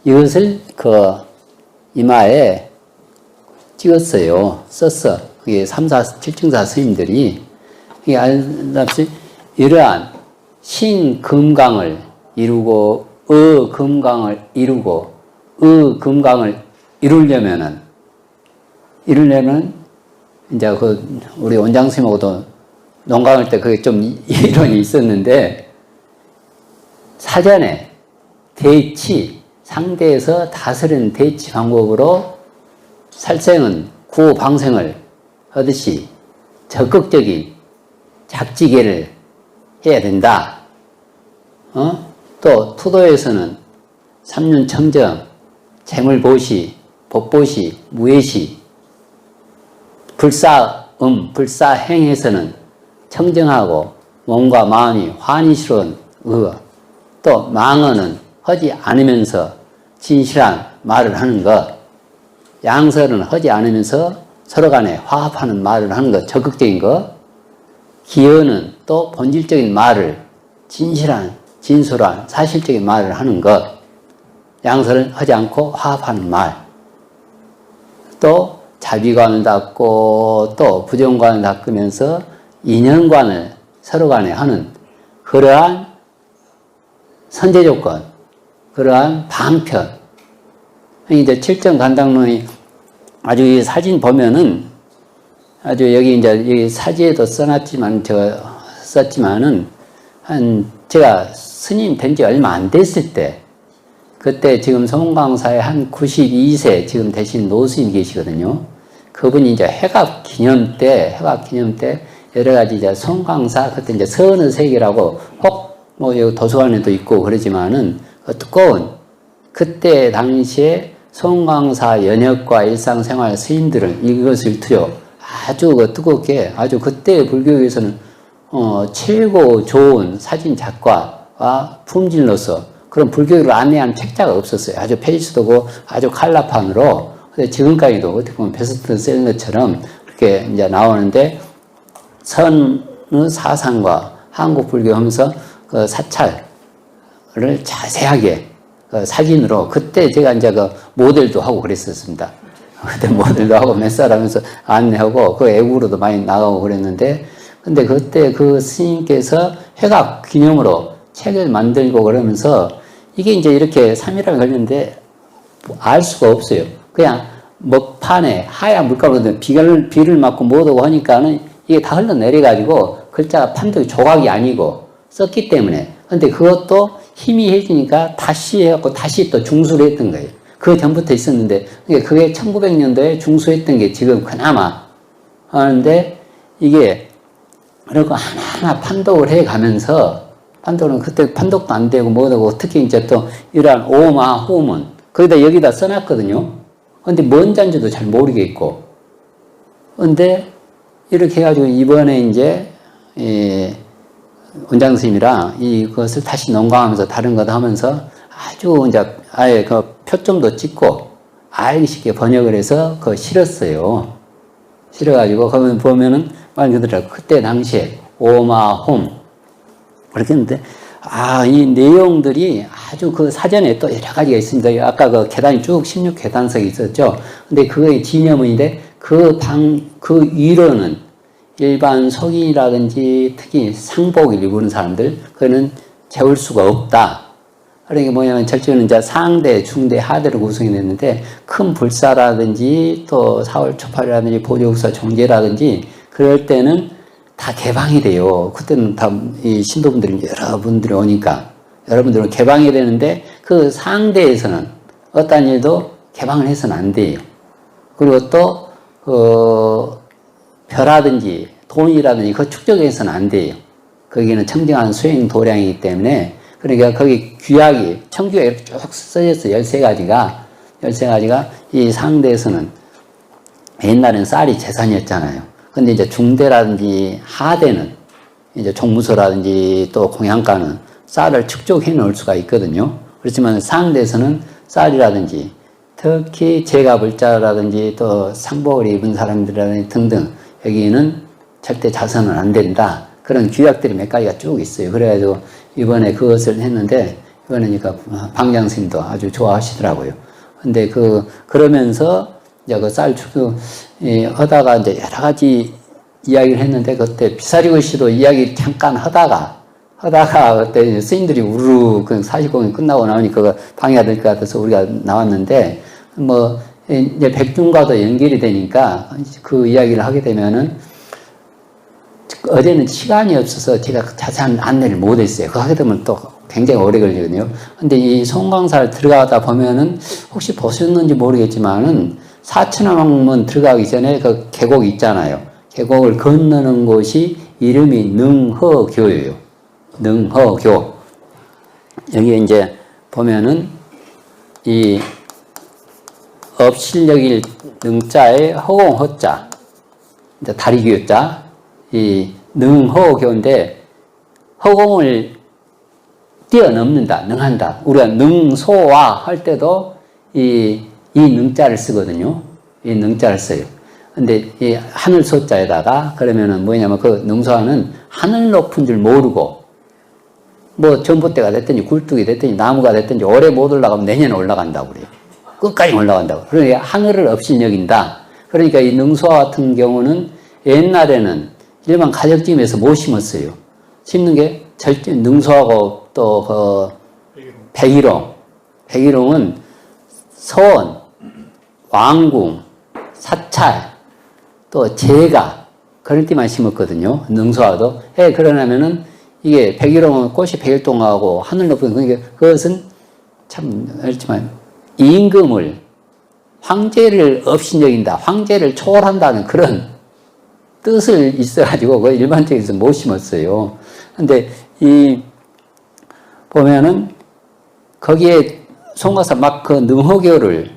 이것을 그 이마에 찍었어요. 썼어. 그게 7증사 스님들이. 이게 알다시피 이러한 신금강을 이루고 금강을 이루고 금강을 이루려면 이제 그 우리 원장 스님하고도 농강할 때 그게 좀 이론이 있었는데 사전에 대치 상대에서 다스리는 대치 방법으로 살생은 구호 방생을 하듯이 적극적인 작지계를 해야 된다. 또 투도에서는 삼륜청정, 재물보시, 법보시, 무예시, 불사행에서는 청정하고 몸과 마음이 환희스러운 의어, 또 망언은 하지 않으면서 진실한 말을 하는 것, 양설은 하지 않으면서 서로 간에 화합하는 말을 하는 것, 적극적인 것, 기여는 또 본질적인 말을 진실한, 진솔한, 사실적인 말을 하는 것, 양설은 하지 않고 화합하는 말, 또 자비관을 닦고 또 부정관을 닦으면서 인연관을 서로 간에 하는 그러한 선제조건, 그러한 방편. 이제 칠정간당론이 아주 이 사진 보면은 아주 여기 이제 여기 사지에도 써놨지만 제가 썼지만은 제가 스님 된 지 얼마 안 됐을 때 그때 지금 송강사에 한 92세 지금 되신 노스님 계시거든요. 그분이 이제 회갑 기념 때 여러 가지 이제 송강사 그때 이제 선의색이라고 꼭 뭐 여기 도서관에도 있고 그러지만은 두꺼운 그때 당시에 송강사 연역과 일상생활 스님들은 이것을 투여 아주 뜨겁게 아주 그때 불교에서는 최고 좋은 사진 작가와 품질로서 그런 불교를 안내하는 책자가 없었어요. 아주 페이스도고 아주 칼라판으로. 근데 지금까지도 어떻게 보면 베스트셀러처럼 그렇게 이제 나오는데 선의 사상과 한국 불교 하면서 그 사찰을 자세하게 사진으로 그때 제가 이제 그 모델도 하고 그랬었습니다. 그때 모델도 하고 몇 하면서 안내하고 그 애국으로도 많이 나가고 그랬는데 근데 그때 그 스님께서 회갑 기념으로 책을 만들고 그러면서 이게 이제 이렇게 3일을 걸렸는데 알 수가 없어요. 그냥 먹판에 하얀 물감으로 비를 맞고 못 오고 하니까는 이게 다 흘러내려가지고 글자가 판독이 조각이 아니고 썼기 때문에. 근데 그것도 희미해지니까 다시 해갖고 다시 또 중수를 했던 거예요. 그 전부터 있었는데 그게 1900년도에 중수했던 게 지금 그나마 하는데 이게 그리고 하나하나 판독을 해 가면서 판독은 그때 판독도 안 되고 뭐하고 특히 이제 또 이러한 오마 호문 거기다 여기다 써놨거든요. 근데 뭔 잔지도 잘 모르겠고 근데 이렇게 해가지고 이번에 이제 원장 스님이랑 이것을 다시 농강하면서 다른 것 하면서 아주 이제 아예 그 표점도 찍고 알기 쉽게 번역을 해서 그거 실었어요. 실어가지고 거기 보면은 말 그대로 그때 당시에 오마홈 그렇게 했는데 이 내용들이 아주 그 사전에 또 여러 가지가 있습니다. 아까 그 계단이 쭉 16계단석이 있었죠. 근데 그거의 진여문인데 그 위로는 일반 성인이라든지 특히 상복을 입은 사람들 그거는 재울 수가 없다. 그러니까 뭐냐면 절제는 이제 상대, 중대, 하대로 구성이 됐는데 큰 불사라든지 또 사월 초팔이라든지 보조국사 종제라든지 그럴 때는 다 개방이 돼요. 그때는 다 이 신도분들이 여러분들이 오니까 여러분들은 개방이 되는데 그 상대에서는 어떤 일도 개방을 해서는 안 돼요. 그리고 또 벼라든지 돈이라든지 그 축적해서는 안 돼요. 거기는 청정한 수행 도량이기 때문에 그러니까 거기 규약이 청규가 이렇게 쭉 써졌어요. 13가지가 이 상대에서는 옛날에는 쌀이 재산이었잖아요. 근데 이제 중대라든지 하대는 이제 종무소라든지 또 공양가는 쌀을 축적해 놓을 수가 있거든요. 그렇지만 상대에서는 쌀이라든지 특히 제가불자라든지 또 상복을 입은 사람들이라든지 등등 여기는 절대 자선은 안 된다. 그런 규약들이 몇 가지가 쭉 있어요. 그래가지고 이번에 그것을 했는데 그러니까 방장스님도 아주 좋아하시더라고요. 근데 그러면서 이제 그 쌀주교 하다가 이제 여러 가지 이야기를 했는데 그때 비사리고 씨도 이야기 잠깐 하다가 그때 스님들이 우르르 그 사실공연 끝나고 나오니까 방해가 될 것 같아서 우리가 나왔는데 뭐 이제 백중과도 연결이 되니까 그 이야기를 하게 되면은 어제는 시간이 없어서 제가 자세한 안내를 못했어요. 그거 하게 되면 또 굉장히 오래 걸리거든요. 근데 이 송광사를 들어가다 보면은 혹시 보셨는지 모르겠지만은 사천왕문 들어가기 전에 그 계곡 있잖아요. 계곡을 건너는 곳이 이름이 능허교예요. 능허교. 여기 이제 보면은 이 업실력일 능자의 허공허자, 이제 다리기요자, 이 능허교인데 허공을 뛰어넘는다, 능한다. 우리가 능소화 할 때도 이 능자를 쓰거든요. 이 능자를 써요. 근데 이 하늘 소자에다가 그러면은 뭐냐면 그 능소화는 하늘 높은 줄 모르고 뭐 전봇대가 됐든지 굴뚝이 됐든지 나무가 됐든지 올해 못 올라가면 내년에 올라간다고 그래요. 끝까지 올라간다고. 그러니까 하늘을 업신여긴다. 그러니까 이 능소화 같은 경우는 옛날에는 일반 가정집에서 못 심었어요. 심는 게 절대 능소하고 또 백일홍. 백일홍은 서원, 왕궁, 사찰, 또 제가 그런 데만 심었거든요. 능소화도. 그러냐면은 이게 백일홍은 꽃이 백일 동하고 하늘 높은 그러니까 그것은 참 알지만 임금을 황제를 업신여긴다. 황제를 초월한다는 그런 뜻을 있어가지고 그 일반적에서 못 심었어요. 근데 이 보면은 거기에 송가사 막 그 능허교를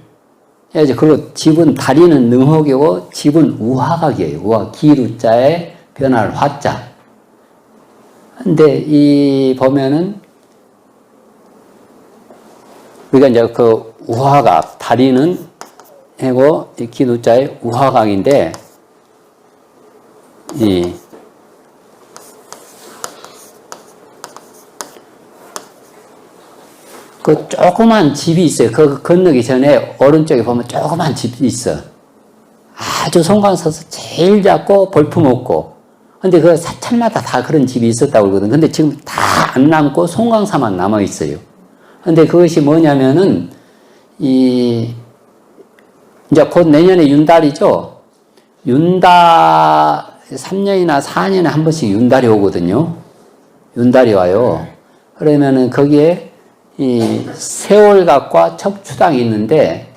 해야지. 그리고 집은 다리는 능허교고 집은 우화각이에요. 우화 기루자에 변할 화자. 근데 이 보면은 우리가 이제 그 우화각 다리는 해고 기루자의 우화각인데 그 조그만 집이 있어요. 그 건너기 전에 오른쪽에 보면 조그만 집이 있어. 아주 송광사에서 제일 작고 볼품없고. 근데 그 사찰마다 다 그런 집이 있었다고 그러거든. 근데 지금 다 안 남고 송광사만 남아 있어요. 근데 그것이 뭐냐면은 이제 곧 내년에 윤달이죠. 윤달 3년이나 4년에 한 번씩 윤달이 오거든요. 윤달이 와요. 그러면은 거기에 이 세월각과 척추당이 있는데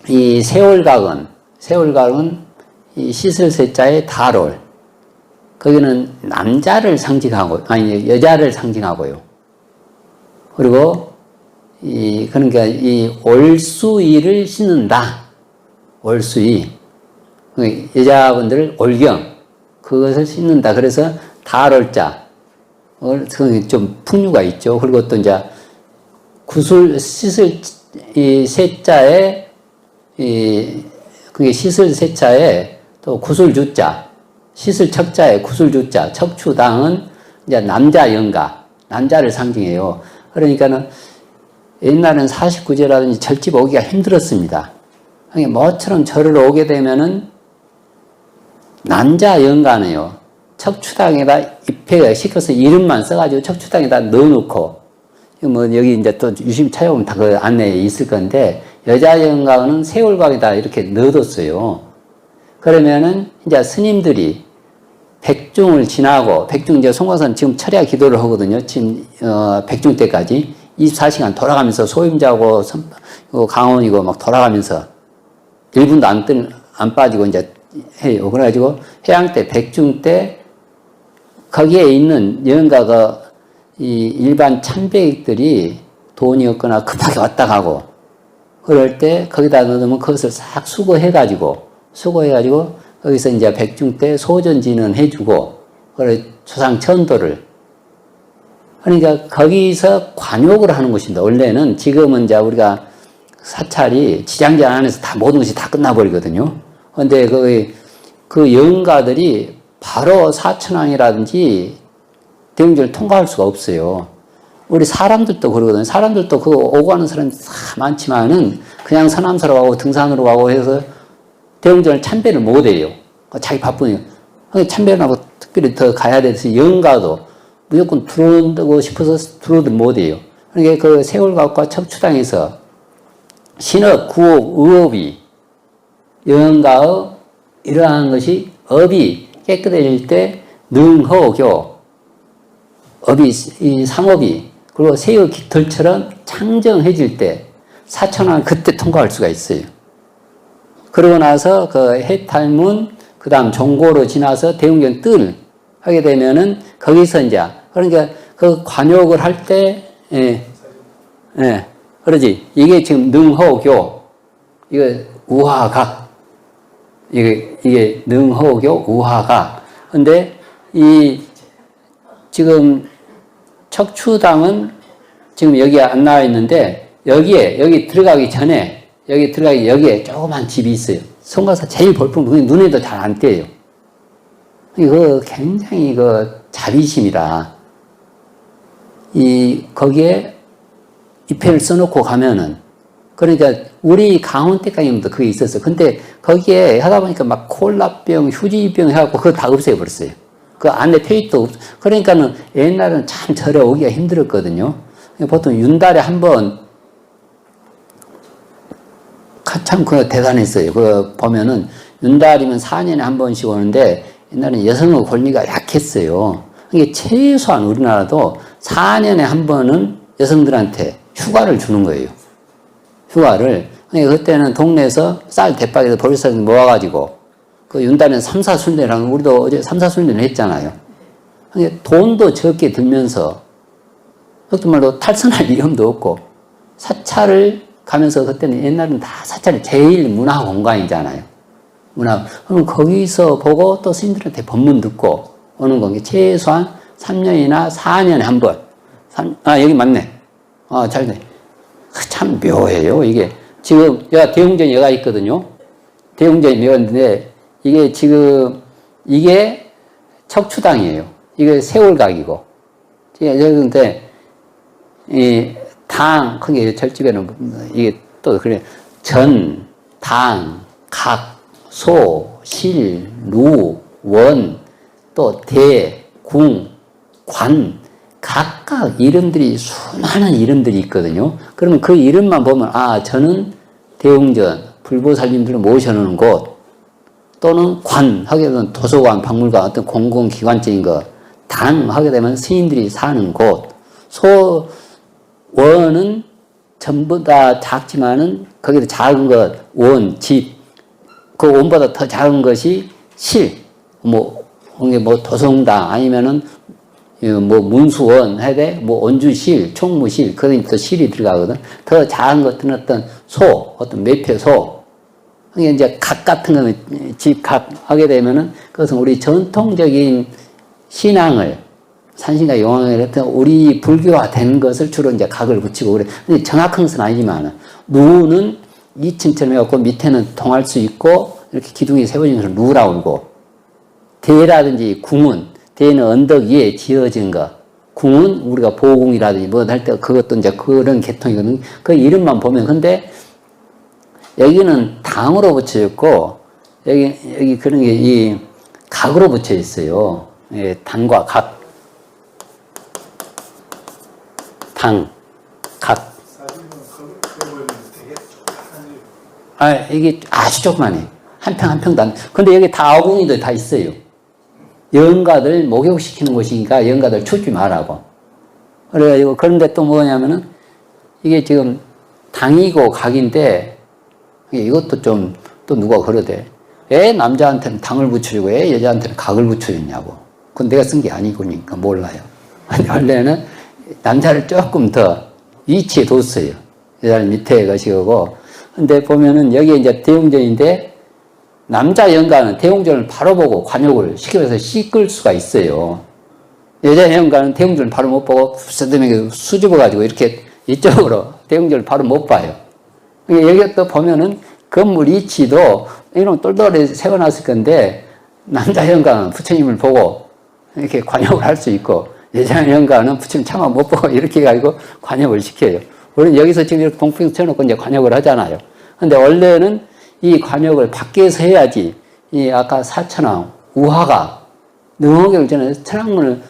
이 세월각은 이 시슬세자의 달월. 거기는 남자를 상징하고 아니 여자를 상징하고요. 그리고 그러니까 이 올수이를 신는다. 올수이. 여자분들 올경 그것을 신는다. 그래서 달월자 좀 풍류가 있죠. 그리고 또 이제 구슬 시슬 이 세자에 그게 시슬 세자에 또 구슬 주자 시슬 척자에 구슬 주자 척추당은 이제 남자 영가 남자를 상징해요. 그러니까는 옛날에는 49제라든지 절집 오기가 힘들었습니다. 모처럼 절을 오게 되면은 남자 영가네요. 척추당에다 입회 시켜서 이름만 써가지고 척추당에다 넣어놓고, 뭐 여기 이제 또 유심히 찾아보면 다 그 안내에 있을 건데, 여자 영가는 세월각에다 이렇게 넣어뒀어요. 그러면은 이제 스님들이 백중을 지나고, 백중 이제 송광사는 지금 철야 기도를 하거든요. 지금, 백중 때까지 24시간 돌아가면서 소임자고, 강원이고 막 돌아가면서 1분도 안 빠지고 이제 해요. 그래가지고 해양 때, 백중 때 거기에 있는 영가가 이 일반 참배객들이 돈이 없거나 급하게 왔다 가고 그럴 때 거기다 넣으면 그것을 싹 수거해가지고 거기서 이제 백중 때 소전진은 해주고 그래 조상 천도를 그러니까 거기서 관욕을 하는 것입니다. 원래는 지금은 이제 우리가 사찰이 지장전 안에서 다 모든 것이 다 끝나버리거든요. 근데 그 영가들이 바로 사천왕이라든지 대웅전을 통과할 수가 없어요. 우리 사람들도 그러거든요. 사람들도 그 오고 가는 사람이 많지만은 그냥 서남사로 가고 등산으로 가고 해서 대웅전을 참배를 못 해요. 자기 바쁘니까. 참배를 하고 특별히 더 가야 돼서 영가도 무조건 들어오고 싶어서 들어오도 못 해요. 그러니까 그 세월각과 척추당에서 신업, 구업, 의업이 영가의 이러한 것이 업이 깨끗해질 때 능허교, 업이, 이 상업이, 그리고 새의 깃털처럼 창정해질 때 사천왕 그때 통과할 수가 있어요. 그러고 나서 그 해탈문, 그 다음 종고로 지나서 대웅전 뜰 하게 되면은 거기서 이제, 그러니까 그 관욕을 할 때, 그러지. 이게 지금 능허교, 이거 우화각, 이게 능허교 우화각. 근데 이 지금 척추당은 지금 여기 안 나와 있는데 여기 들어가기 전에 여기에 조그만 집이 있어요. 손가서 제일 볼품 눈에도 잘 안 띄어요. 이거 굉장히 그 자비심이라 거기에 입회를 써놓고 가면은 그러니까 우리 강원 때까지도 그게 있었어. 근데 거기에 하다 보니까 막 콜라병, 휴지병 해갖고 그거 다 없애버렸어요. 그 안에 페이도 없. 그러니까는 옛날에는 참 절에 오기가 힘들었거든요. 보통 윤달에 한 번 참 그 대단했어요. 그 보면은 윤달이면 4년에 한 번씩 오는데 옛날에는 여성의 권리가 약했어요. 이게 최소한 우리나라도 4년에 한 번은 여성들한테 휴가를 주는 거예요. 휴가를. 그러니까 그때는 동네에서 쌀 대박에서 버리쌀 모아가지고 그 윤달에는 3, 4순례랑 우리도 어제 3, 4순례를 했잖아요. 그러니까 돈도 적게 들면서 속도 말로 탈선할 위험도 없고 사찰을 가면서 그때는 옛날에는 다 사찰이 제일 문화 공간이잖아요. 그럼 거기서 보고 또 스님들한테 법문 듣고 오는 건 최소한 3년이나 4년에 한 번. 여기 맞네. 잘 돼. 참 묘해요, 이게. 지금, 대웅전이 여가 있거든요. 대웅전이 묘한데, 이게 척추당이에요. 이게 세월각이고. 근데, 그게 절집에는, 이게 또, 그래. 전, 당, 각, 소, 실, 루, 원, 또 대, 궁, 관, 각각 이름들이 수많은 이름들이 있거든요. 그러면 그 이름만 보면 저는 대웅전 불보살님들을 모셔놓은 곳 또는 관 하게 되면 도서관, 박물관 어떤 공공기관적인 것, 당 하게 되면 스님들이 사는 곳, 소원은 전부 다 작지만은 거기도 작은 것, 원, 집, 그 원보다 더 작은 것이 실, 도성당 아니면은 문수원 해야 돼? 원주실, 총무실, 거기 또 실이 들어가거든. 더 작은 것들은 어떤 어떤 매표소. 그게 이제 각 같은 거는 집각 하게 되면은 그것은 우리 전통적인 신앙을, 산신과 용왕을 했던 우리 불교화 된 것을 주로 이제 각을 붙이고 그래. 근데 정확한 것은 아니지만, 누는 2층처럼 해갖고 밑에는 통할 수 있고, 이렇게 기둥이 세워진 것을 누라고 그러고, 대라든지 궁은 대는 언덕 위에 지어진 거. 궁은 우리가 보궁이라든지 뭐 할 때 그것도 이제 그런 계통이거든요. 그 이름만 보면. 근데 여기는 당으로 붙여 있고, 여기 그런 게 이 각으로 붙여 있어요. 예, 당과 각. 당, 각. 이게 아주 조그만해. 한 평 한 평도 안. 근데 여기 다 아궁이도 다 있어요. 영가들 목욕시키는 곳이니까 영가들 춥지 말라고. 그래가지고, 그런데 또 뭐냐면은, 이게 지금 당이고 각인데, 이것도 좀, 또 누가 그러대. 왜 남자한테는 당을 붙여주고, 왜 여자한테는 각을 붙여줬냐고. 그건 내가 쓴 게 아니고니까 몰라요. 원래는 남자를 조금 더 위치에 뒀어요. 여자를 밑에 가시고. 근데 보면은 여기 이제 대웅전인데, 남자 영가는 대웅전을 바로 보고 관욕을 시켜서 씻을 수가 있어요. 여자 영가는 대웅전을 바로 못 보고 수줍어가지고 이렇게 이쪽으로 대웅전을 바로 못 봐요. 여기 또 보면은 건물 위치도 이런 똘똘히 세워놨을 건데 남자 영가는 부처님을 보고 이렇게 관욕을 할 수 있고 예장연가는 부처님 차마 못 보고 이렇게 해가지고 관역을 시켜요. 우리는 여기서 지금 이렇게 동풍 쳐놓고 이제 관역을 하잖아요. 근데 원래는 이 관역을 밖에서 해야지, 이 아까 사천왕, 우화가, 능호경을 전에 천왕문을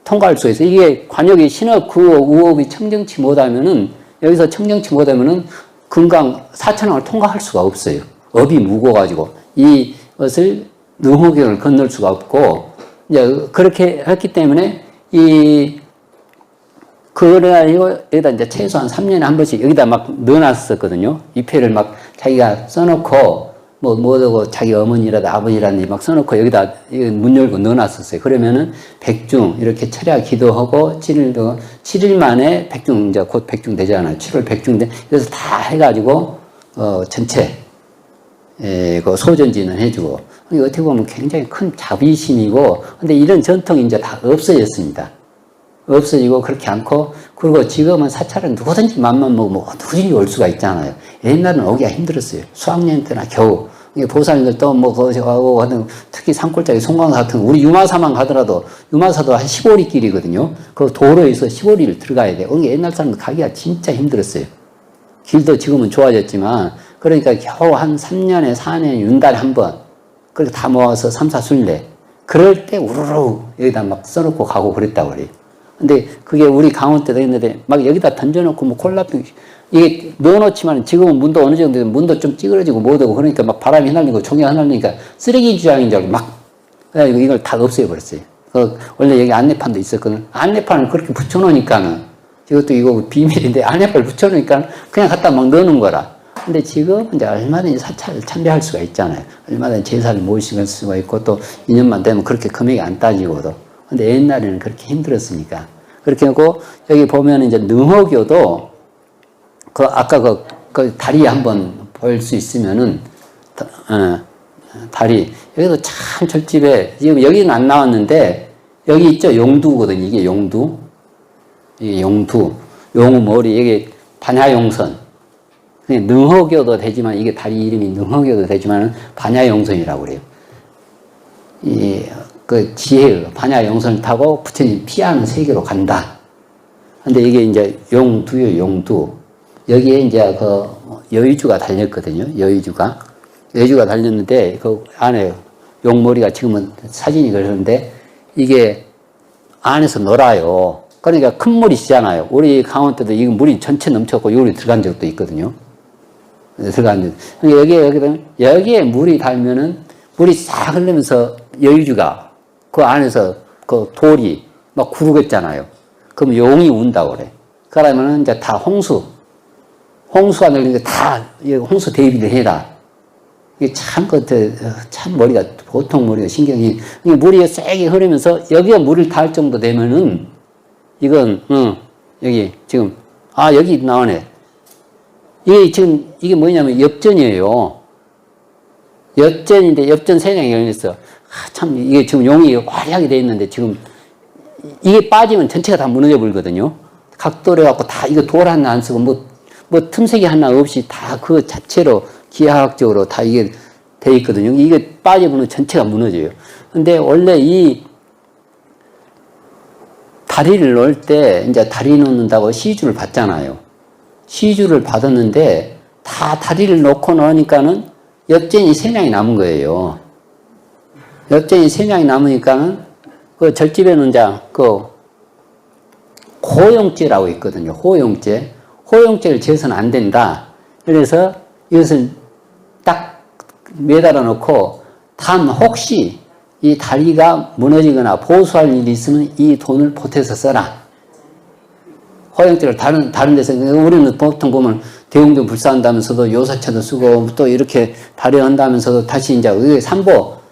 통과할 수 있어요. 이게 관역이 신업, 구업, 우업이 청정치 못하면은, 여기서 청정치 못하면은 금강 사천왕을 통과할 수가 없어요. 업이 무거워가지고. 이것을 능호경을 건널 수가 없고, 이제 그렇게 했기 때문에 그래가지고 여기다 이제 최소한 3년에 한 번씩 여기다 막 넣어놨었거든요. 입회를 막 자기가 써놓고, 뭐고 자기 어머니라든 아버지라든지 막 써놓고 여기다 문 열고 넣어놨었어요. 그러면은 백중, 이렇게 철야 기도하고 7일 만에 백중, 이제 곧 백중 되잖아요. 7월 백중 돼. 그래서 다 해가지고, 전체, 그 소전지는 해주고. 어떻게 보면 굉장히 큰 자비심이고, 근데 이런 전통이 이제 다 없어졌습니다. 없어지고 그렇게 않고, 그리고 지금은 사찰은 누구든지 맘만 먹으면 누구든지 올 수가 있잖아요. 옛날에는 오기가 힘들었어요. 수학년 때나 겨우. 보살님들 또 거기서 가고 하든, 특히 산골짜기 송광사 같은 거, 우리 유마사만 가더라도, 유마사도 한 15리 길이거든요. 그 도로에서 15리를 들어가야 돼요. 옛날 사람들 가기가 진짜 힘들었어요. 길도 지금은 좋아졌지만, 그러니까 겨우 한 3년에 4년에 윤달에 한 번, 그렇게 다 모아서 3, 4순례. 그럴 때 우르르 여기다 막 써놓고 가고 그랬다고 그래요. 근데 그게 우리 강원 때도 했는데 막 여기다 던져놓고 뭐 콜라병 이게 넣어놓지만 지금은 문도 어느 정도 문도 좀 찌그러지고 못하고 그러니까 막 바람이 휘날리고 종이 휘날리니까 쓰레기 주장인 줄 알고 막 그래가지고 이걸 다 없애버렸어요. 원래 여기 안내판도 있었거든. 안내판을 그렇게 붙여놓으니까는 이것도 이거 비밀인데 안내판을 붙여놓으니까 그냥 갖다 막 넣는 거라. 근데 지금 이제 얼마든지 사찰을 참배할 수가 있잖아요. 얼마든지 제사를 모실 수가 있고 또 2년만 되면 그렇게 금액이 안 따지고도. 근데 옛날에는 그렇게 힘들었으니까. 그렇게 하고, 여기 보면 이제 능허교도, 아까 그 다리 한번 볼 수 있으면은, 다리. 여기도 참 절집에, 지금 여기는 안 나왔는데, 여기 있죠? 용두거든요. 이게 용두. 이게 용두. 용머리, 이게 반야용선. 능허교도 되지만, 이게 다리 이름이 능허교도 되지만, 반야용선이라고 그래요. 그 지혜, 반야용선을 타고 부처님 피하는 세계로 간다. 근데 이게 이제 용두요, 용두. 여기에 이제 그 여의주가 달렸거든요. 여의주가 달렸는데 그 안에 용머리가 지금은 사진이 그러는데 이게 안에서 놀아요. 그러니까 큰 물이 있잖아요. 우리 강원 때도 이 물이 전체 넘쳐갖고 여기 들어간 적도 있거든요. 여기에 물이 달면은 물이 싹 흐르면서 여의주가 그 안에서 그 돌이 막 구르겠잖아요. 그럼 용이 운다고 그래. 그러면은 이제 다 홍수가 늘리니까 다 홍수 대비를 해라. 이게 참 머리가, 보통 머리가 신경이, 물이 세게 흐르면서 여기가 물을 닿을 정도 되면은 이건, 여기 지금, 여기 나오네. 이게 뭐냐면 엽전이에요. 엽전인데 엽전 세장이 열렸어. 참, 이게 지금 용이 화려하게 돼 있는데 지금 이게 빠지면 전체가 다 무너져 버리거든요. 각도래갖고 다 이거 돌 하나 안 쓰고 뭐 틈새기 하나 없이 다 그 자체로 기하학적으로 다 이게 돼 있거든요. 이게 빠지면 전체가 무너져요. 근데 원래 이 다리를 놓을 때 이제 다리 놓는다고 시주를 받잖아요. 시주를 받았는데 다 다리를 놓고 놓으니까는 엽전이 3냥이 남은 거예요. 엽전이 3냥이 남으니까는 그 절집에는 이제 그 호용죄라고 있거든요. 호용죄를 지어서는 안 된다. 그래서 이것을 딱 매달아 놓고 단 혹시 이 다리가 무너지거나 보수할 일이 있으면 이 돈을 보태서 써라. 호용죄를 다른 데서 우리는 보통 보면 대웅전 불사한다면서도 요사차도 쓰고 또 이렇게 다려한다면서도 다시 이제 삼보.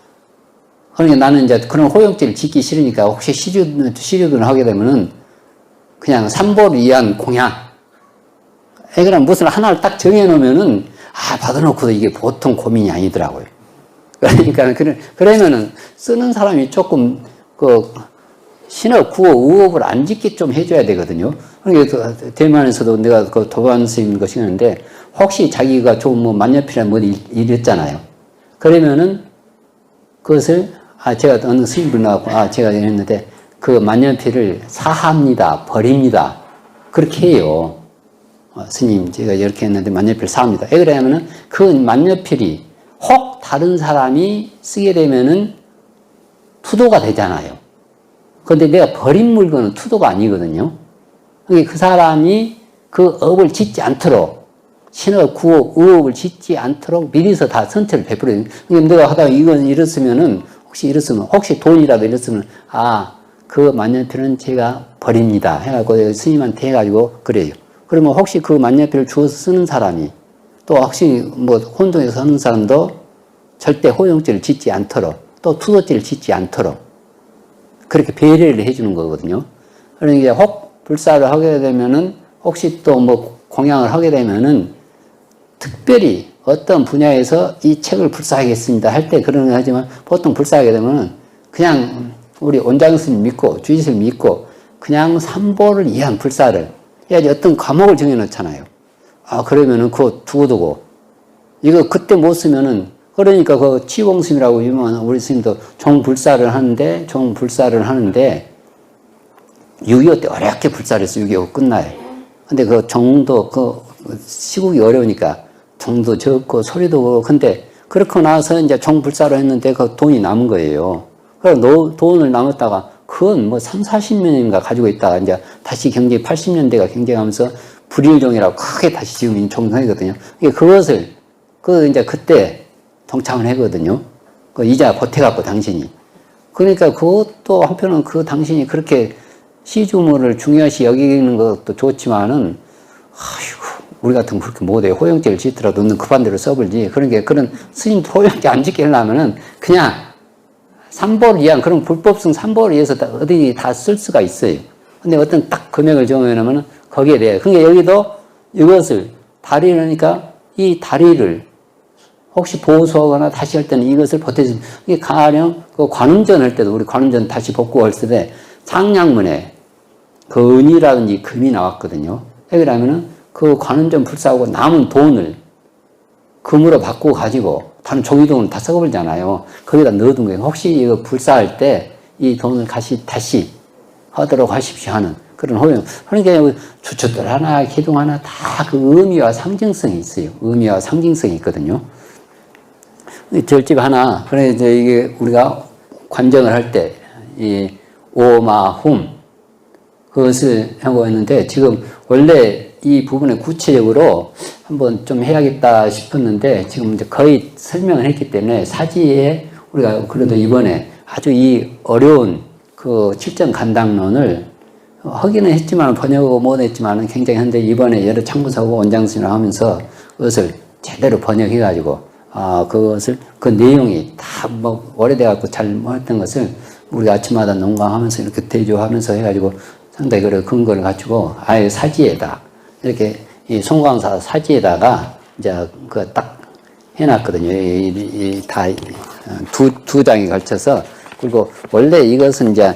그러니까 나는 이제 그런 호용죄를 짓기 싫으니까 혹시 시주들을 하게 되면은 그냥 삼보를 위한 공약. 그럼 무슨 하나를 딱 정해놓으면은 받아놓고도 이게 보통 고민이 아니더라고요. 그러니까 그러면은 쓰는 사람이 조금 신업, 구업, 우업을 안 짓게 좀 해줘야 되거든요. 그러니까 대만에서도 내가 그 도반 스님 거 시켰는데 혹시 자기가 좀 만년필이나 이랬잖아요. 그러면은 그것을 제가 어느 스님분 나왔고 제가 했는데 그 만년필을 사합니다. 버립니다. 그렇게 해요. 스님, 제가 이렇게 했는데 만년필 사합니다. 왜 그러냐면은 그 만년필이 혹 다른 사람이 쓰게 되면은 투도가 되잖아요. 그런데 내가 버린 물건은 투도가 아니거든요. 그 사람이 그 업을 짓지 않도록, 신업, 구업, 의업을 짓지 않도록 미리서 다 선처를 베풀어요. 내가 하다가 이건 이랬으면은, 혹시 돈이라도 이랬으면, 그 만년필은 제가 버립니다. 해갖고 스님한테 해가지고 그래요. 그러면 혹시 그 만년필을 주워서 쓰는 사람이, 또 혹시 뭐 혼동해서 하는 사람도 절대 호용죄를 짓지 않도록, 또 투도죄를 짓지 않도록, 그렇게 배려를 해주는 거거든요. 그러니까 혹 불사를 하게 되면은, 혹시 또 뭐 공양을 하게 되면은, 특별히 어떤 분야에서 이 책을 불사하겠습니다 할 때 그런 거 하지만, 보통 불사하게 되면은, 그냥 우리 원장스님 믿고, 주지스님 믿고, 그냥 삼보를 위한 불사를 해야지 어떤 과목을 정해놓잖아요. 그러면은 그거 두고두고. 이거 그때 못 쓰면은, 그러니까 그 치공스님이라고 유명한 우리 스님도 종불사를 하는데, 6.25 때 어렵게 불사를 해서 6.25 끝나요. 근데 그 종도, 시국이 어려우니까 종도 적고 소리도 그렇고, 근데 그렇고 나서 이제 종불사를 했는데 그 돈이 남은 거예요. 그래서 돈을 남았다가 그건 뭐 3, 40년인가 가지고 있다가 이제 다시 80년대가 경쟁하면서 불일종이라고 크게 다시 지금 종성이거든요. 그것을, 이제 그때 동참을 하거든요. 그 이자 보태갖고 당신이. 그러니까 그것도 한편은 그 당신이 그렇게 시주물을 중요시 여기는 것도 좋지만은, 우리 같은 그렇게 못해. 호용죄를 짓더라도 너는 급한대로 써버리지. 그러니까 그런 스님도 호용죄 안 짓게 하려면은 그냥 삼보를 위한 그런 불법성 삼보를 위해서 어디 다 쓸 수가 있어요. 근데 어떤 딱 금액을 정해놓으면 거기에 대해. 그러니까 여기도 이것을 다리라니까 이 다리를 혹시 보수하거나 다시 할 때는 이것을 보태주면, 이게 가령 그 관음전 할 때도 우리 관음전 다시 복구할 때 상량문에 그 은이라든지 금이 나왔거든요. 왜냐하면은 그 관음전 불사하고 남은 돈을 금으로 바꾸고 가지고 다른 종이돈을 다 썩어버리잖아요. 거기다 넣어둔 거예요. 혹시 이거 불사할 때 이 돈을 다시 하도록 하십시오 하는 그런 호용. 그러니까 주춧돌 하나, 기둥 하나 다 그 의미와 상징성이 있어요. 의미와 상징성이 있거든요. 절집 하나, 그래 이제 이게 우리가 관정을 할 때 이 오마훔 그것을 하고 있는데, 지금 원래 이 부분에 구체적으로 한번 좀 해야겠다 싶었는데 지금 이제 거의 설명을 했기 때문에 사지에 우리가 그래도 이번에 아주 이 어려운 그 칠정간당론을 하기는 했지만 번역하고 못했지만 굉장히 한데, 이번에 여러 참고서고 원장스님을 하면서 그것을 제대로 번역해가지고 그것을 그 내용이 다 뭐 오래돼갖고 잘 못했던 것을 우리가 아침마다 농강하면서 이렇게 대조하면서 해가지고 상당히 그런 근거를 갖추고 아예 사지에다 이렇게 이 송광사 사지에다가 이제 그 딱 해놨거든요. 다 두 장에 걸쳐서. 그리고 원래 이것은 이제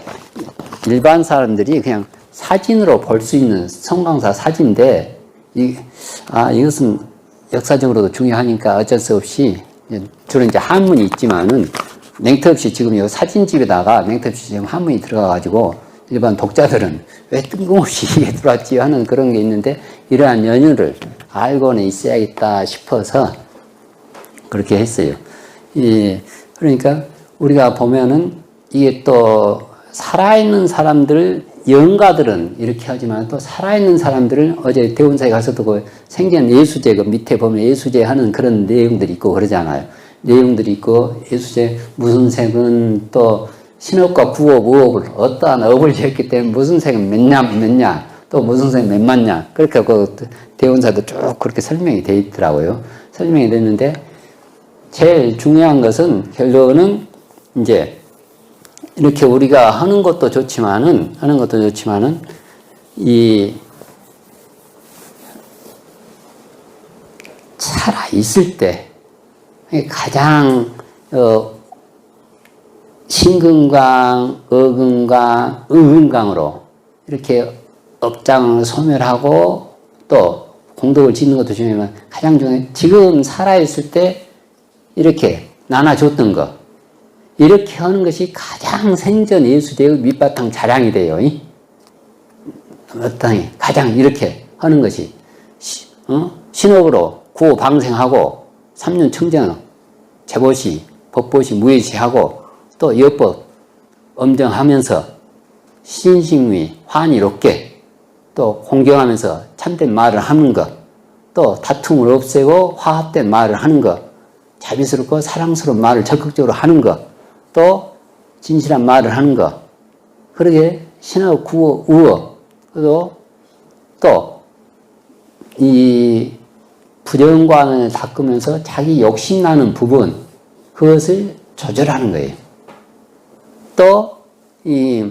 일반 사람들이 그냥 사진으로 볼 수 있는 송광사 사진인데, 이것은 역사적으로도 중요하니까 어쩔 수 없이 주로 이제 한문이 있지만은 냉터없이 지금 이 사진집에다가 냉터없이 지금 한문이 들어가가지고 일반 독자들은 왜 뜬금없이 이게 들어왔지 하는 그런 게 있는데, 이러한 연유를 알고는 있어야겠다 싶어서 그렇게 했어요. 그러니까 우리가 보면은 이게 또 살아있는 사람들, 영가들은 이렇게 하지만 또 살아있는 사람들을 어제 대원사에 가서도 그 생전 예수제 그 밑에 보면 예수제 하는 그런 내용들이 있고 그러잖아요. 내용들이 있고 예수제 무슨 색은 또 신업과 구업, 의업을 어떠한 업을 지었기 때문에 무슨 색은 몇냐 또 무슨 색은 몇 만냐, 그렇게 그 대원사도 쭉 그렇게 설명이 되어 있더라고요. 설명이 됐는데 제일 중요한 것은 결론은 이제 이렇게 우리가 하는 것도 좋지만은 이 살아 있을 때 가장 신금강, 어금강, 의금강으로 이렇게 업장을 소멸하고 또 공덕을 짓는 것도 중요하지만 가장 중요한 지금 살아있을 때 이렇게 나눠줬던 거, 이렇게 하는 것이 가장 생전 예수제의 밑바탕 자량이 돼요. 어떤 가장 이렇게 하는 것이 신업으로 구호 방생하고 3년 청정 재보시 법보시 무예시하고 또 여법 엄정하면서 신식미 환희롭게 또 공경하면서 참된 말을 하는 것, 또 다툼을 없애고 화합된 말을 하는 것, 자비스럽고 사랑스러운 말을 적극적으로 하는 것, 또 진실한 말을 하는 것, 그러게 신의 구호 우어, 또 이 부정관을 닦으면서 자기 욕심나는 부분, 그것을 조절하는 거예요. 또 이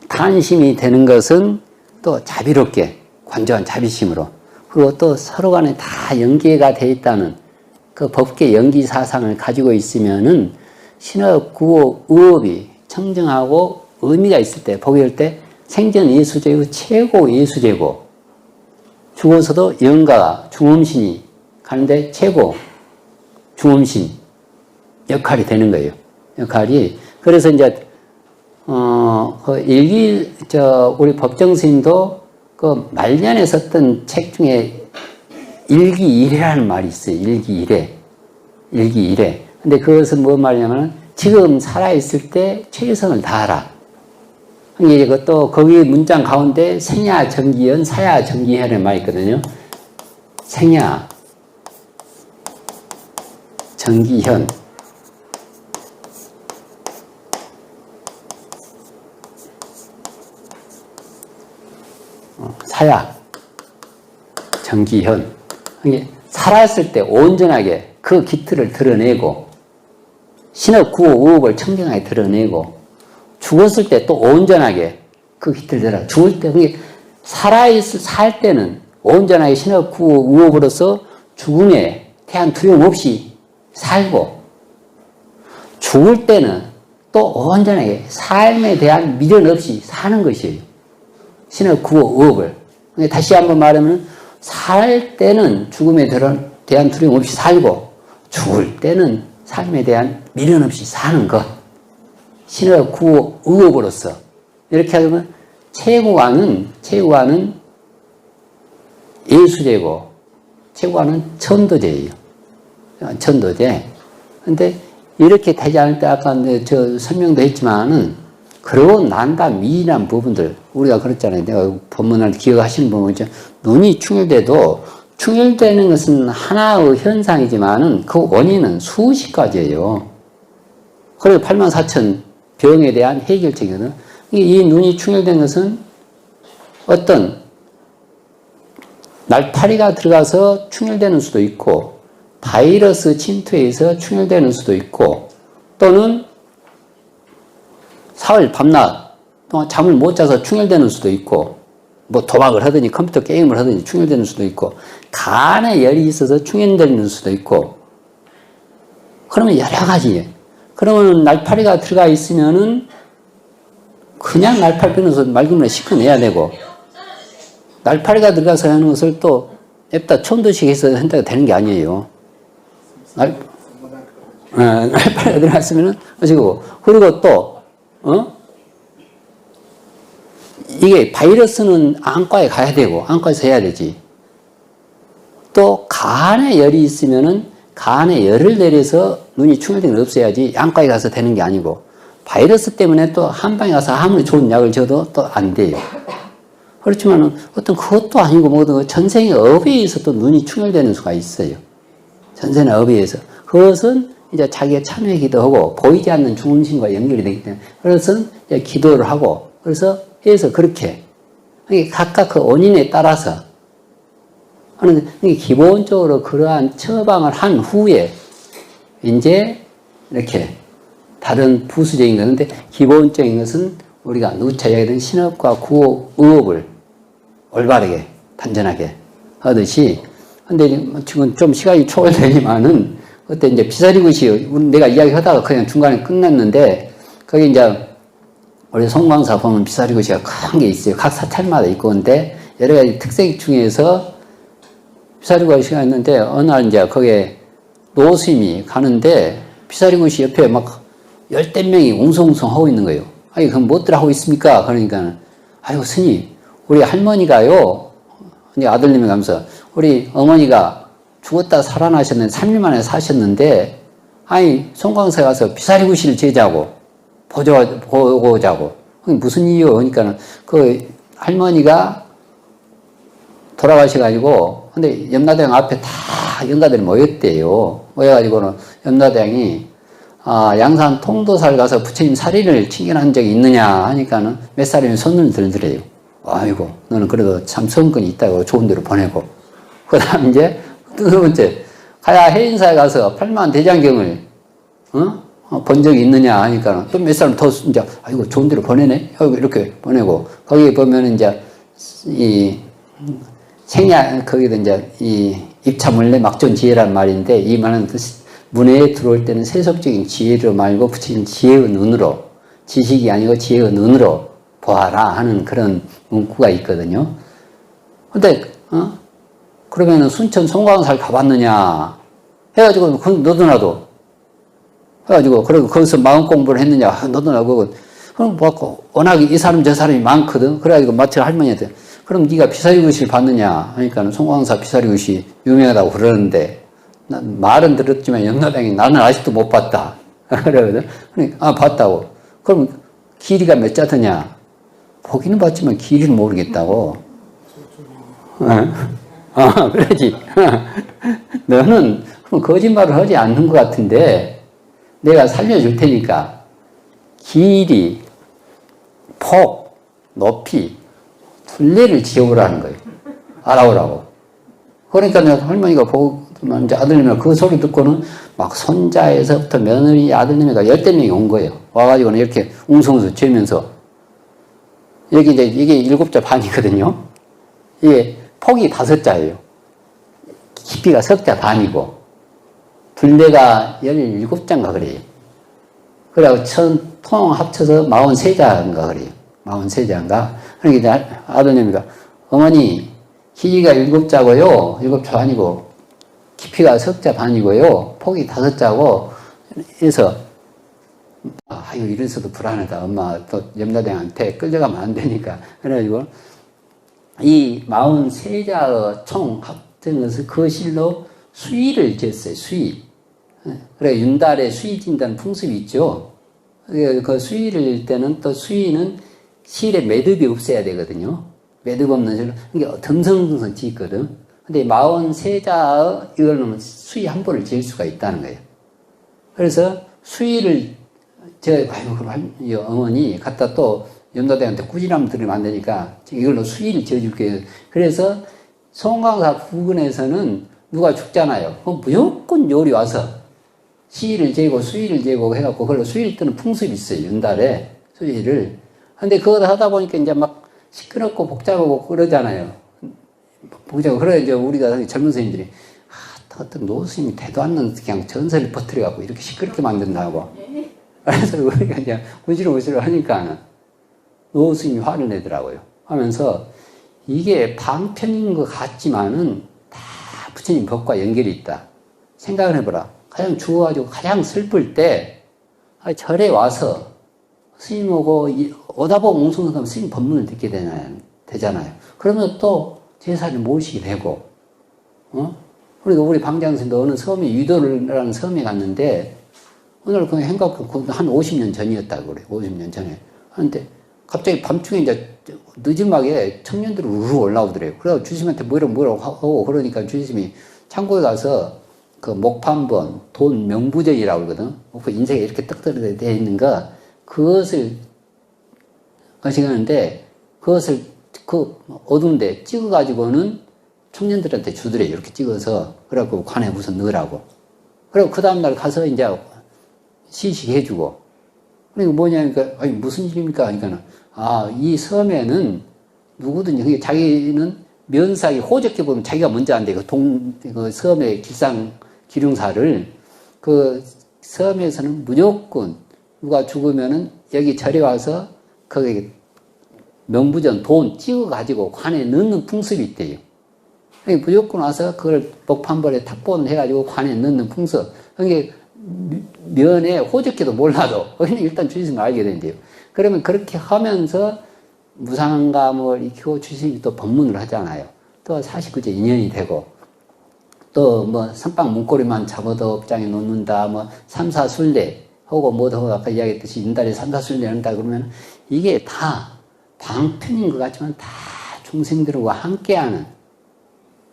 탄심이 되는 것은 또 자비롭게 관조한 자비심으로, 그리고 또 서로 간에 다 연계가 되어 있다는 그 법계 연기 사상을 가지고 있으면은 신의 구호 의업이 청정하고 의미가 있을 때, 보게 될 때 생전 예수제의 최고 예수제고, 죽어서도 영가 중음신이 가는데 최고 중음신 역할이 되는 거예요. 역할이. 그래서 이제 우리 법정 스님도 그 말년에 썼던 책 중에 일기일해라는 말이 있어요. 일기일해. 일기일해. 근데 그것은 뭔 말이냐면, 지금 살아있을 때 최선을 다하라. 이게 또 거기 문장 가운데 생야 정기현, 사야 정기현의 말이 있거든요. 생야 정기현. 사야 정기현. 살아있을 때 온전하게 그 기틀을 드러내고 신의 구호 의업을 청정하게 드러내고, 죽었을 때 또 온전하게 그 기틀을 드러내고, 죽을 때 살 때는 온전하게 신의 구호 의업으로서 죽음에 대한 두려움 없이 살고, 죽을 때는 또 온전하게 삶에 대한 미련 없이 사는 것이에요. 신의 구호 의업을. 다시 한번 말하면, 살 때는 죽음에 대한 두려움 없이 살고, 죽을 때는 삶에 대한 미련 없이 사는 것. 신의 구호 의업으로서. 이렇게 하면 최고관은 예수제고, 최고관은 천도제예요. 천도제. 근데 이렇게 되지 않을 때 아까 저 설명도 했지만은, 그러고 난 다음 미진한 부분들, 우리가 그랬잖아요. 내가 본문을 기억하시는 부분이죠. 눈이 충혈돼도, 충혈되는 것은 하나의 현상이지만은 그 원인은 수십 가지예요. 그래서 84,000 병에 대한 해결책이거든. 이 눈이 충혈된 것은 어떤 날파리가 들어가서 충혈되는 수도 있고, 바이러스 침투에 의해서 충혈되는 수도 있고, 또는 사흘 밤낮 동안 잠을 못 자서 충혈되는 수도 있고, 뭐 도박을 하더니 컴퓨터 게임을 하더니 충혈되는 수도 있고, 간에 열이 있어서 충혈되는 수도 있고, 그러면 여러 가지. 그러면 날파리가 들어가 있으면은 그냥 날파리 끊어서 맑은 물에 씻어내야 되고, 날파리가 들어가서 하는 것을 또 냅다 천도식 해서 한다고 되는 게 아니에요. 날파리가 들어갔으면은 어찌고, 그리고 또 이게 바이러스는 안과에 가야 되고, 안과에서 해야 되지. 또 간에 열이 있으면은 간에 열을 내려서 눈이 충혈된 걸 없애야지 안과에 가서 되는 게 아니고, 바이러스 때문에 또 한방에 가서 아무리 좋은 약을 줘도 또 안 돼요. 그렇지만은 어떤 그것도 아니고 뭐든 전생의 업에 의해서 또 눈이 충혈되는 수가 있어요. 전생의 업에 의해서. 그것은 이제 자기가 참회 기도하고 보이지 않는 중심과 연결이 되기 때문에, 그래서 이제 기도를 하고, 그래서 해서 그렇게 각각 그 원인에 따라서 하는, 기본적으로 그러한 처방을 한 후에 이제 이렇게 다른 부수적인 것인데, 기본적인 것은 우리가 누차 이야기하던 신업과 구호 의업을 올바르게 단전하게 하듯이. 근데 지금 좀 시간이 초월되지만은, 그때 이제 비사리굿이 내가 이야기하다가 그냥 중간에 끝났는데, 거기 이제 우리 송광사 보면 비사리굿이가 큰 게 있어요. 각 사찰마다 있고. 근데 여러 가지 특색 중에서 비사리굿이 있는데, 어느 날 이제 거기에 노스님이 가는데 비사리굿이 옆에 막 열댓 명이 웅성웅성 하고 있는 거예요. 아니, 그럼 뭐들 하고 있습니까? 그러니까, 아이고, 스님, 우리 할머니가요, 이제 아들님이 가면서, 우리 어머니가 죽었다 살아나셨는데, 3일 만에 사셨는데, 아니, 송광사에 가서 비사리구실 제자고, 보고 오자고. 무슨 이유? 그러니까, 그 할머니가 돌아가셔가지고, 근데 염라대왕 앞에 다 영가들이 모였대요. 모여가지고는 염라대왕이, 양산 통도사를 가서 부처님 사리를 칭견한 적이 있느냐 하니까는 몇 사람이 손을 들더래요. 아이고, 너는 그래도 참 성건이 있다고 좋은 데로 보내고. 그 다음 이제, 두 번째, 가야 해인사에 가서 8만 대장경을, 본 적이 있느냐 하니까 또 몇 사람 더 이제 아이고 좋은 데로 보내네 이렇게 보내고 거기에 보면 이제 이 생야 거기도 이제 이 입차물레 막존지혜란 말인데 이 말은 문외에 들어올 때는 세속적인 지혜로 말고 부처님 지혜의 눈으로 지식이 아니고 지혜의 눈으로 보아라 하는 그런 문구가 있거든요. 근데 그러면은 순천 송광사를 가봤느냐 해가지고 너도 나도 해가지고, 그리고 거기서 마음 공부를 했느냐, 너도 나고, 그럼 뭐, 워낙 이 사람 저 사람이 많거든. 그래가지고 마치 할머니한테, 그럼 네가 비사리구실 봤느냐? 하니까 송광사 비사리구실 유명하다고 그러는데, 난 말은 들었지만 염라대왕이 나는 아직도 못 봤다. 그러거든. 그러니까, 봤다고. 그럼 길이가 몇 자드냐? 보기는 봤지만 길이를 모르겠다고. 그러지. 너는 그럼 거짓말을 하지 않는 것 같은데, 내가 살려줄 테니까 길이, 폭, 높이 둘레를 지어보라는 거예요. 알아오라고. 그러니까 내가 할머니가 보면 이제 아들님이 그 소리 듣고는 막 손자에서부터 며느리 아들님이가 열댓 명이 온 거예요. 와가지고는 이렇게 웅성웅성 죄면서 여기 이제 이게 7자 반이거든요. 이게 폭이 5자예요. 깊이가 석자 반이고 둘레가 17자인가 그래요. 그래갖고 통 합쳐서 43자인가 그래요. 43자인가. 그러니까 이제 아드님이가 어머니 길이가 7자고요. 7자 반이고 깊이가 석자 반이고요. 폭이 5자고 해서 아유 이래서도 불안하다. 엄마 또 염라대왕한테 끌려가면 안 되니까. 그래가지고 이 43자의 총 합정해서 그 실로 수의를 쟀어요. 수의. 그래 윤달에 수의진다는 풍습이 있죠. 그 수의를 때는 또 수의는 실에 매듭이 없어야 되거든요. 매듭 없는 실로 그러니까 듬성듬성 짓거든. 근데 43자의 이걸로는 수의 한 번을 잴 수가 있다는 거예요. 그래서 수의를 제가 아이고 그럼 어머니 갖다 또 염라대왕한테 꾸지람 들으면 안 되니까 이걸로 수의를 지어줄게요. 그래서 송광사 부근에서는 누가 죽잖아요. 그럼 무조건 요리 와서 시를 재고 수의를 재고 해갖고 그걸로 수의를 뜨는 풍습이 있어요. 윤달에 수의를. 근데 그거 하다 보니까 이제 막 시끄럽고 복잡하고 그러잖아요. 복잡하고 그래 이제 우리가 젊은 스님들이 어떤 노스님이 대도 않는 그냥 전설을 퍼뜨려갖고 이렇게 시끄럽게 만든다고. 그래서 우리가 이제 우시러 하니까 노스님이 화를 내더라고요. 하면서 이게 방편인 것 같지만은 다 부처님 법과 연결이 있다. 생각을 해보라. 가장 죽어가지고 가장 슬플 때 절에 와서 스님하고 오다 보면 웅성웅성 스님 법문을 듣게 되잖아요. 그러면 또 제사를 모시게 되고, 그러니까 우리 방장스님도 어느 섬에 유도라는 섬에 갔는데 오늘 그 행각 한 50년 전이었다고 그래. 50년 전에. 하는데 갑자기 밤중에 이제 늦음하게 청년들이 우르르 올라오더래요. 그래서 주심한테 뭐라고 하고 그러니까 주심이 창고에 가서 그 목판본, 돈 명부전이라고 그러거든. 목판 인쇄가 이렇게 떡떡 되어 있는 거, 그것을 가져가는데, 그것을 그 어두운데 찍어가지고는 청년들한테 주더래요. 이렇게 찍어서. 그래갖고 관에 우선 넣으라고. 그리고 그 다음날 가서 이제 시식해주고. 그러니까 뭐냐니까, 아니, 무슨 일입니까? 그러니까, 이 섬에는 누구든지, 그게 자기는 면사기 호적해 보면 자기가 먼저 한대. 그 섬의 기륭사를 그 섬에서는 무조건 누가 죽으면은 여기 절에 와서 거기 명부전 돈 찍어가지고 관에 넣는 풍습이 있대요. 무조건 와서 그걸 목판벌에 탁본을 해가지고 관에 넣는 풍습. 그게 면에 호적기도 몰라도 일단 주의스님을 알게 된대요. 그러면 그렇게 하면서 무상감을 익히고 주의스님이 또 법문을 하잖아요. 또 49제 인연이 되고 또 뭐 선빵 문고리만 잡아도 업장에 놓는다, 뭐 삼사순례 하고 뭐도 아까 이야기했듯이 인달에 삼사순례 한다 그러면 이게 다 방편인 것 같지만 다 중생들과 함께하는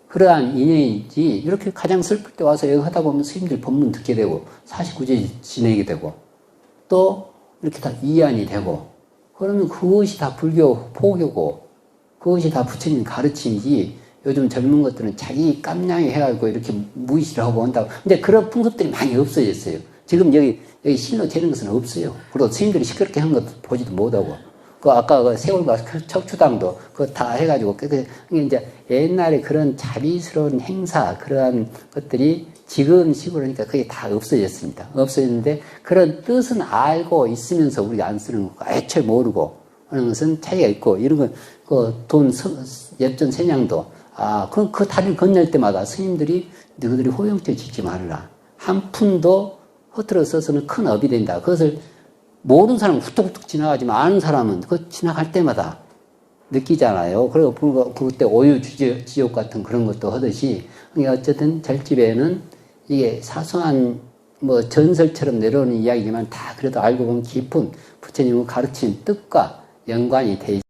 그러한 인연이지. 이렇게 가장 슬플 때 와서 여기 하다 보면 스님들 법문 듣게 되고 49제 지내게 되고 또 이렇게 다 이안이 되고 그러면 그것이 다 불교 포교고 그것이 다 부처님 가르침이지. 요즘 젊은 것들은 자기 깜냥이 해가지고 이렇게 무의식을 하고 온다고. 근데 그런 풍습들이 많이 없어졌어요. 지금 여기 실로 재는 것은 없어요. 그리고 스님들이 시끄럽게 한 것도 보지도 못하고. 그 아까 그 세월과 척추당도 그거 다 해가지고 이제 옛날에 그런 자비스러운 행사 그러한 것들이 지금 식으로 하니까 그게 다 없어졌습니다. 없어졌는데 그런 뜻은 알고 있으면서 우리가 안 쓰는 거 애초에 모르고 하는 것은 차이가 있고 이런 건 그 돈 엽전 세냥도 그 다리를 건널 때마다 스님들이 너희들이 호영죄 짓지 말라. 한 푼도 허투루 써서는 큰 업이 된다. 그것을 모르는 사람은 후뚝후뚝 지나가지만 아는 사람은 그 지나갈 때마다 느끼잖아요. 그리고 그때 오유지옥 같은 그런 것도 하듯이 어쨌든 절집에는 이게 사소한 뭐 전설처럼 내려오는 이야기지만 다 그래도 알고 보면 깊은 부처님의 가르친 뜻과 연관이 돼 있습니다.